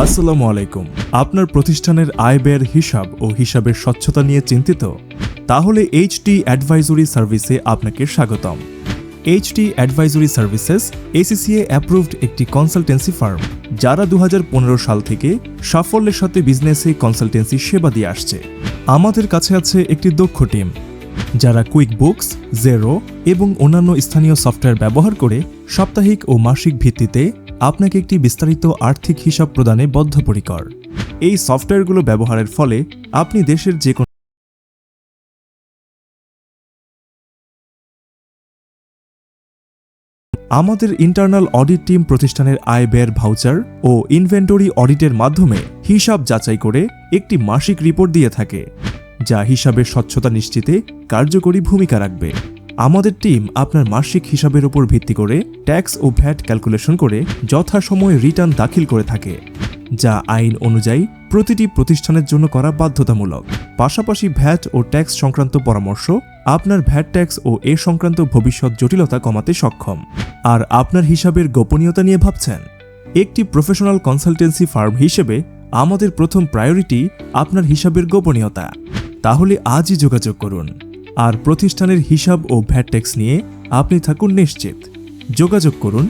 আসসালামু আলাইকুম। আপনার প্রতিষ্ঠানের আয় ব্যয়ের হিসাব ও হিসাবের স্বচ্ছতা নিয়ে চিন্তিত? তাহলে এইচটি অ্যাডভাইজরি সার্ভিসে আপনাকে স্বাগতম। HT advisory services ACCA approved একটি কনসালটেন্সি ফার্ম, যারা 2015 সাল থেকে সাফল্যের সাথে বিজনেসে কনসালটেন্সি সেবা দিয়ে আসছে। আমাদের কাছে আছে একটি দক্ষ টিম, যারা কুইক বুকস, জেরো এবং অন্যান্য স্থানীয় সফটওয়্যার ব্যবহার করে সাপ্তাহিক ও মাসিক ভিত্তিতে আপনাকে একটি বিস্তারিত আর্থিক হিসাব প্রদানে বদ্ধপরিকর। এই সফটওয়্যারগুলো ব্যবহারের ফলে আপনি দেশের যে কোনো আমাদের ইন্টারনাল অডিট টিম প্রতিষ্ঠানের আয় ব্যয়ের ভাউচার ও ইনভেন্টরি অডিটের মাধ্যমে হিসাব যাচাই করে একটি মাসিক রিপোর্ট দিয়ে থাকে, যা হিসাবের স্বচ্ছতা নিশ্চিতে কার্যকরী ভূমিকা রাখবে। আমাদের টিম আপনার মাসিক হিসাবের উপর ভিত্তি করে ট্যাক্স ও ভ্যাট ক্যালকুলেশন করে যথাসময়ে রিটার্ন দাখিল করে থাকে, যা আইন অনুযায়ী প্রতিটি প্রতিষ্ঠানের জন্য করা বাধ্যতামূলক। পাশাপাশি ভ্যাট ও ট্যাক্স সংক্রান্ত পরামর্শ আপনার ভ্যাট ট্যাক্স ও এ সংক্রান্ত ভবিষ্যৎ জটিলতা কমাতে সক্ষম। আর আপনার হিসাবের গোপনীয়তা নিয়ে ভাবছেন? একটি প্রফেশনাল কনসালটেন্সি ফার্ম হিসেবে আমাদের প্রথম প্রায়োরিটি আপনার হিসাবের গোপনীয়তা। তাহলে আজই যোগাযোগ করুন, আর প্রতিষ্ঠানের হিসাব ও ভ্যাট ট্যাক্স নিয়ে আপনি থাকুন নিশ্চিত। যোগাযোগ করুন